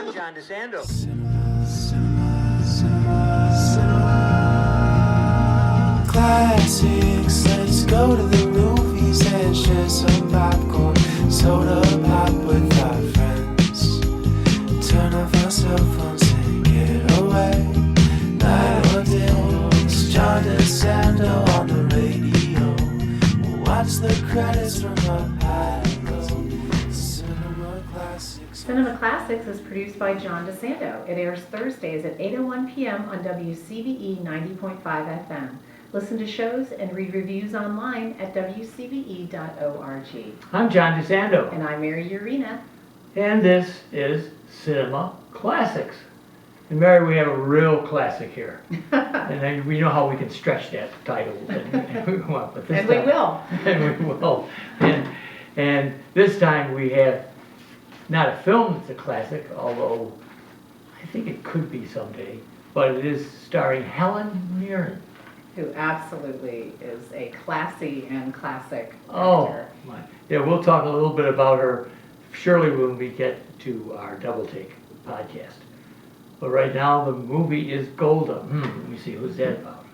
I'm John DeSando. Classics, let's go to the movies and share some popcorn, soda pop with our friends. Turn off our cell phones and get away. Night or day, it's John DeSando on the radio. We'll watch the credits from up high and low. Cinema Classics. Cinema Classics is produced by John DeSando. It airs Thursdays at 8:01 p.m. on WCBE 90.5 FM. Listen to shows and read reviews online at WCBE.org. I'm John DeSando. And I'm Mary Yerina. And this is Cinema Classics. And Mary, we have a real classic here. And then we know how we can stretch that title. And we want, but this And time, we will. And we will. And this time we have not a film that's a classic, although I think it could be someday, but it is starring Helen Mirren. Who absolutely is a classy and classic actor. Oh, my. Yeah, we'll talk a little bit about her surely when we get to our Double Take podcast. But right now the movie is Golda. Let me see, who's that about?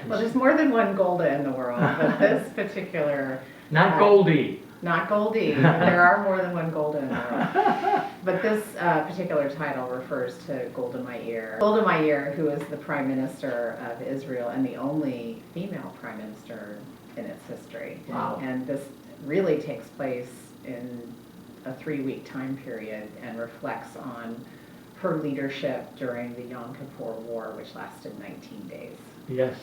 Well, there's more than one Golda in the world, but this particular... Not Goldie. Not Goldie. There are more than one Golda in the world. But this particular title refers to Golda Meir. Golda Meir, who is the Prime Minister of Israel and the only female Prime Minister in its history. Wow. And this really takes place in a 3-week time period and reflects on her leadership during the Yom Kippur War, which lasted 19 days. Yes.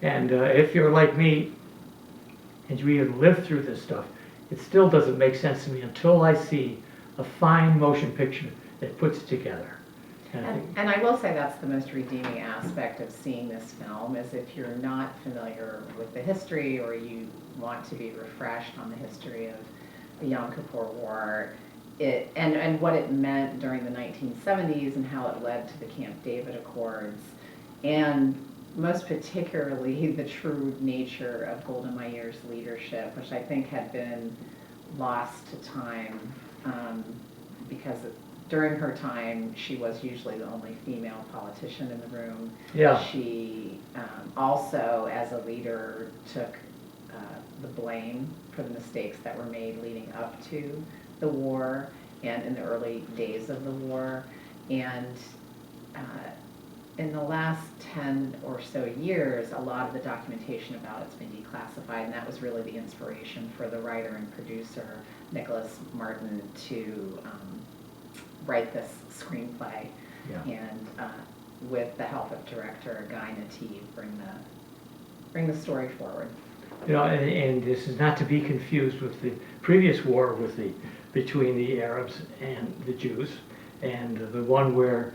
And if you're like me and you even live through this stuff, it still doesn't make sense to me until I see a fine motion picture that puts it together. And I will say that's the most redeeming aspect of seeing this film, is if you're not familiar with the history or you want to be refreshed on the history of the Yom Kippur War, and what it meant during the 1970s and how it led to the Camp David Accords, and most particularly the true nature of Golda Meir's leadership, which I think had been lost to time because during her time she was usually the only female politician in the room. Yeah. She also, as a leader, took the blame for the mistakes that were made leading up to the war and in the early days of the war. And in the last 10 or so years, a lot of the documentation about it's been declassified, and that was really the inspiration for the writer and producer, Nicholas Martin, to write this screenplay. Yeah. And with the help of director Guy Nativ, bring the story forward. You know, and this is not to be confused with the previous war between the Arabs and the Jews, and the one where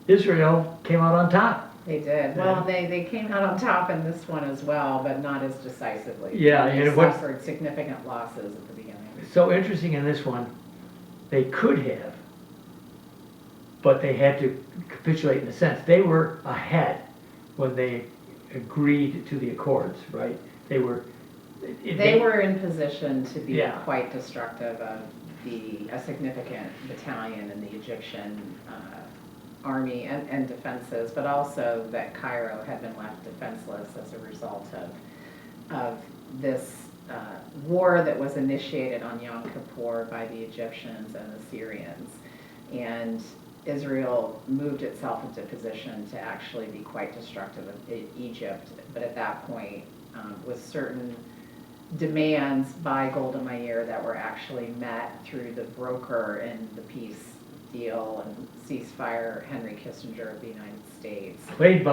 Israel came out on top. They did. Well, they came out on top in this one as well, but not as decisively. Yeah, they and what suffered significant losses at the beginning. so interesting in this one, they could have, but they had to capitulate in a sense. They were ahead when they agreed to the accords, right? They were in position to be Yeah. quite destructive of a significant battalion in the Egyptian army and defenses, but also that Cairo had been left defenseless as a result of this war that was initiated on Yom Kippur by the Egyptians and the Syrians. And Israel moved itself into position to actually be quite destructive of Egypt, but at that point, with certain demands by Golda Meir that were actually met through the broker in the peace deal and ceasefire, Henry Kissinger of the United States. played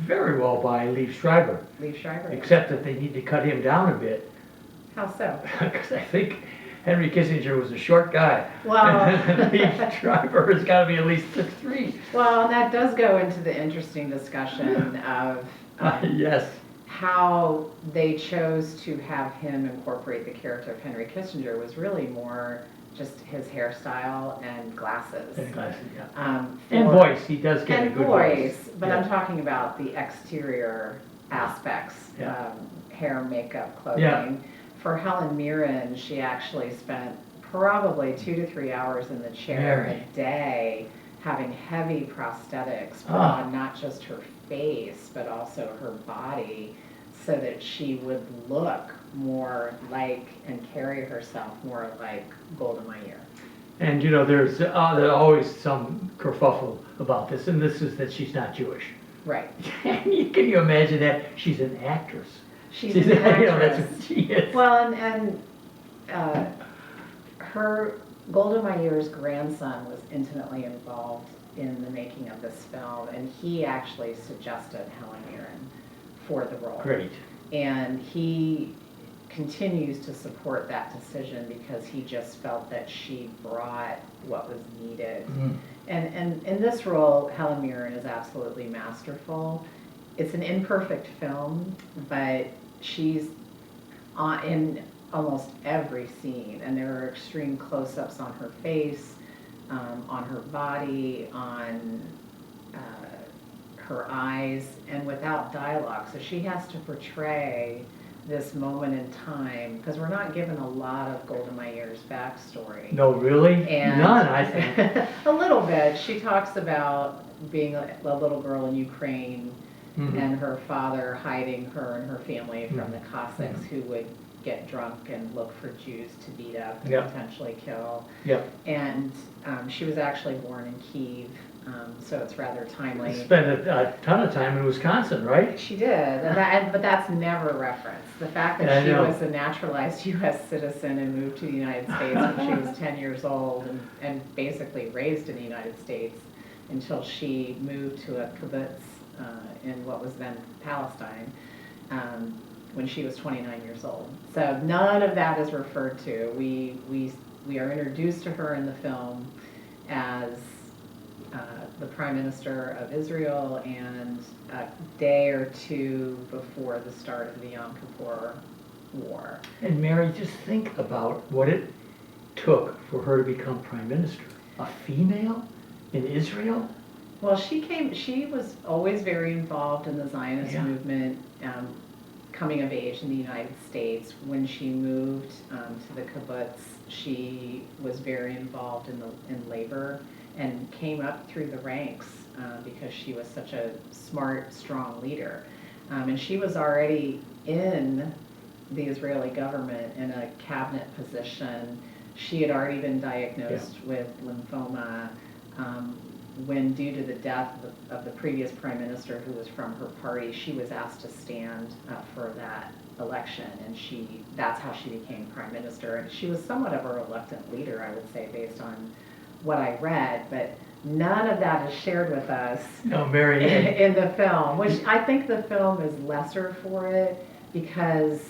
very well by Liev Schreiber, Liev Schreiber. except that they need to cut him down a bit, How so? because I think Henry Kissinger was a short guy. Well, And Liev Schreiber has got to be at least 6'3". well, and that does go into the interesting discussion of Yes. how they chose to have him incorporate the character of Henry Kissinger was really more just his hairstyle and glasses. And glasses, yeah. And voice, he does get a good voice. But Yeah. I'm talking about the exterior aspects, Yeah. hair, makeup, clothing. Yeah. For Helen Mirren, she actually spent probably 2 to 3 hours in the chair Mary. a day, having heavy prosthetics put Ah. on not just her face, but also her body, so that she would look more like and carry herself more like Golda Meir. And you know, there's always some kerfuffle about this, and this is that she's not Jewish. Right. Can you imagine that? She's an actress. She's an actress. You know, that's what she is. Well, and her Golda Meir's grandson was intimately involved in the making of this film, and he actually suggested Helen Mirren for the role. Great. And he continues to support that decision because he just felt that she brought what was needed. Mm. And in this role, Helen Mirren is absolutely masterful. It's an imperfect film, but she's in almost every scene, and there are extreme close-ups on her face, on her body, on her eyes, and without dialogue. So she has to portray this moment in time, because we're not given a lot of Golda Meir's backstory. No, really? And None, I think. a little bit. She talks about being a little girl in Ukraine, Mhm. and her father hiding her and her family from the Mhm. Cossacks who would get drunk and look for Jews to beat up and Yep. potentially kill. Yep. And she was actually born in Kyiv, so it's rather timely. Spent a ton of time in Wisconsin, right? She did, but that's never referenced. The fact I that she know. was a naturalized U.S. citizen and moved to the United States when she was 10 years old and basically raised in the United States until she moved to a kibbutz in what was then Palestine when she was 29 years old. So none of that is referred to. We are introduced to her in the film as the Prime Minister of Israel, and a day or two before the start of the Yom Kippur War. And Mary, just think about what it took for her to become prime minister. A female in Israel? Well, she was always very involved in the Zionist Yeah. movement, coming of age in the United States. When she moved to the kibbutz, she was very involved in labor and came up through the ranks because she was such a smart, strong leader. And she was already in the Israeli government in a cabinet position. She had already been diagnosed with lymphoma when, due to the death of the previous prime minister, who was from her party, she was asked to stand for that election, and that's how she became prime minister. And she was somewhat of a reluctant leader, I would say, based on what I read, but none of that is shared with us No, Mary. in the film, which I think the film is lesser for it because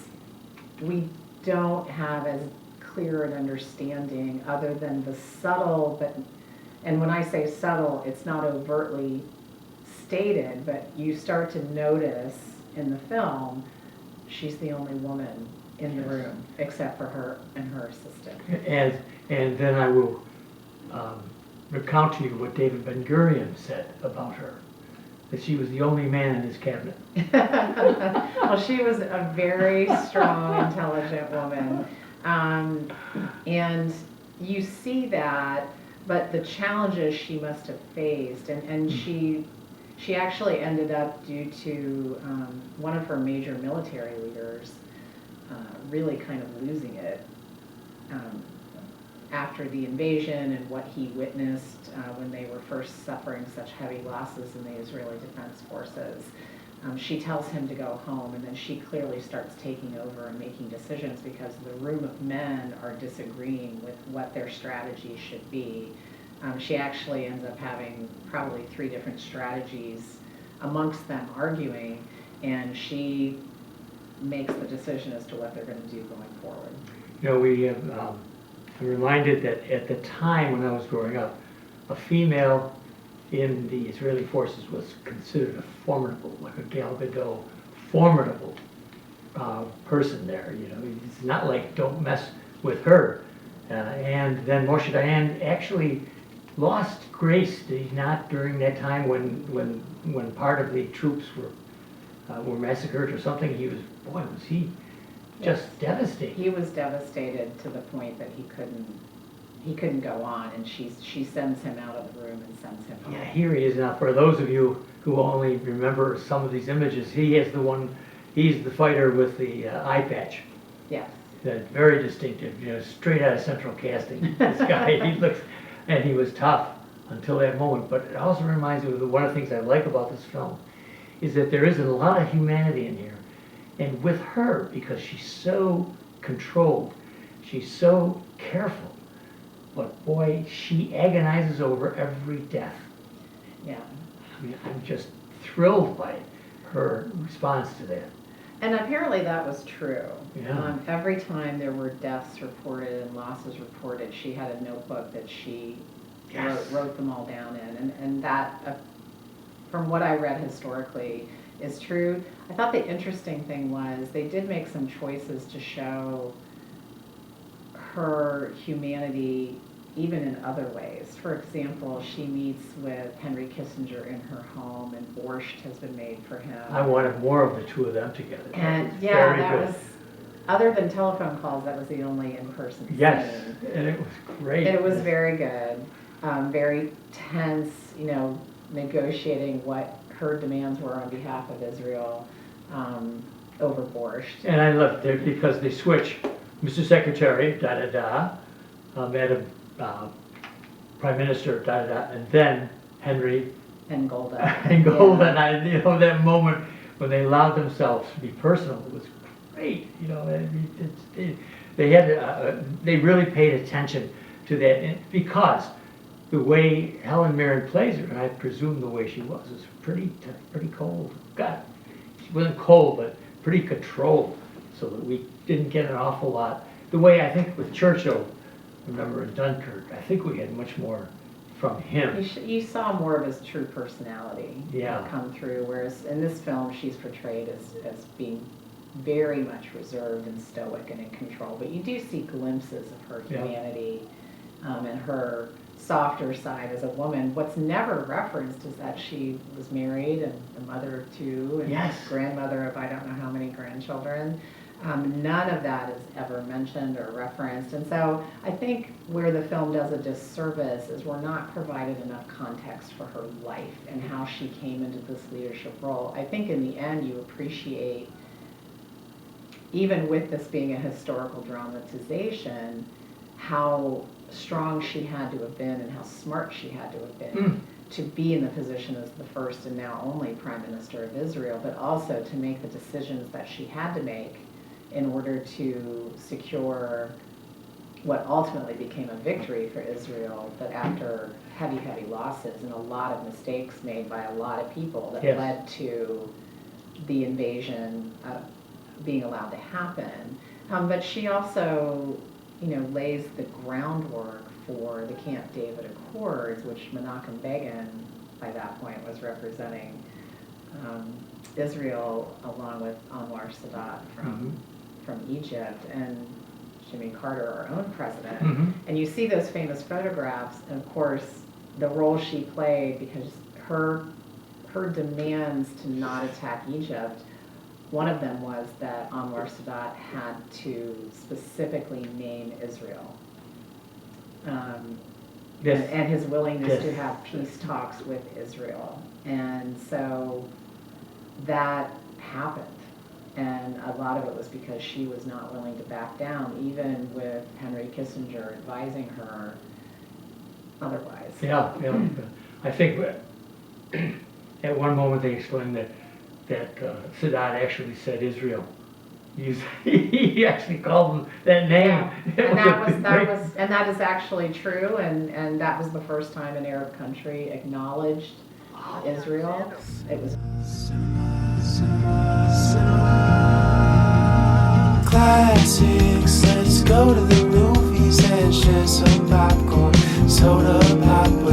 we don't have as clear an understanding other than the subtle, and when I say subtle, it's not overtly stated, but you start to notice in the film, she's the only woman in the room except for her and her assistant. And then I will recount to you what David Ben-Gurion said about her, that she was the only man in his cabinet. Well, she was a very strong, intelligent woman. And you see that, but the challenges she must have faced, and she actually ended up, due to one of her major military leaders really kind of losing it after the invasion and what he witnessed when they were first suffering such heavy losses in the Israeli Defense Forces. She tells him to go home, and then she clearly starts taking over and making decisions because the room of men are disagreeing with what their strategy should be. She actually ends up having probably 3 different strategies amongst them arguing, and she makes the decision as to what they're going to do going forward. You know, we have, I'm reminded that at the time when I was growing up, a female in the Israeli forces was considered a formidable, like a Gal Gadot, formidable person there. You know, it's not like don't mess with her. And then Moshe Dayan actually lost grace, did he not, during that time when part of the troops were massacred or something? Was he just devastated? He was devastated to the point that he couldn't he couldn't go on, and she sends him out of the room and sends him home. Yeah, here he is now. For those of you who only remember some of these images, he is the one, he's the fighter with the eye patch. Yes. That's very distinctive, straight out of Central Casting. This guy, he looks, and he was tough until that moment. But it also reminds me of one of the things I like about this film is that there is a lot of humanity in here. And with her, because she's so controlled, she's so careful, but boy, she agonizes over every death. Yeah. I mean, I'm just thrilled by her response to that. And apparently that was true. Yeah. Every time there were deaths reported and losses reported, she had a notebook that she Yes. wrote them all down in. And that, from what I read historically, is true. I thought the interesting thing was they did make some choices to show her humanity even in other ways. For example, she meets with Henry Kissinger in her home, and borscht has been made for him. I wanted more of the two of them together. And That was yeah, very that good. was, other than telephone calls, that was the only in-person Yes, scene. and it was great. It was very good, very tense, negotiating what her demands were on behalf of Israel over borscht. And I loved it because they switch, Mr. Secretary, da-da-da, Madam Prime Minister, da-da-da, and then Henry And Golda. and Golda. Yeah. And that moment when they allowed themselves to be personal, it was great. They had, they really paid attention to that because the way Helen Mirren plays her, and I presume the way she was pretty cold. God, she wasn't cold, but pretty controlled, so that we didn't get an awful lot. The way I think with Churchill, remember in Dunkirk, I think we had much more from him. You saw more of his true personality Yeah. come through, whereas in this film she's portrayed as being very much reserved and stoic and in control. But you do see glimpses of her Yeah. humanity and her softer side as a woman. What's never referenced is that she was married and a mother of two and Yes. grandmother of I don't know how many grandchildren. None of that is ever mentioned or referenced. And so I think where the film does a disservice is we're not provided enough context for her life and how she came into this leadership role. I think in the end you appreciate, even with this being a historical dramatization, how strong she had to have been and how smart she had to have been to be in the position as the first and now only Prime Minister of Israel, but also to make the decisions that she had to make in order to secure what ultimately became a victory for Israel, but after heavy, heavy losses and a lot of mistakes made by a lot of people that Yes. led to the invasion being allowed to happen. But she also, lays the groundwork for the Camp David Accords, which Menachem Begin, by that point, was representing Israel along with Anwar Sadat from Egypt, and Jimmy Carter, our own president. And you see those famous photographs, and of course, the role she played, because her demands to not attack Egypt, one of them was that Anwar Sadat had to specifically name Israel. Yes. And his willingness Yes. to have peace talks with Israel. And so that happened. And a lot of it was because she was not willing to back down, even with Henry Kissinger advising her otherwise. Yeah. I think at one moment they explained that Sadat actually said Israel. He actually called them that name. Yeah. And that is actually true, and that was the first time an Arab country acknowledged Israel. It was Classics, let's go to the movies and share some popcorn, soda pop.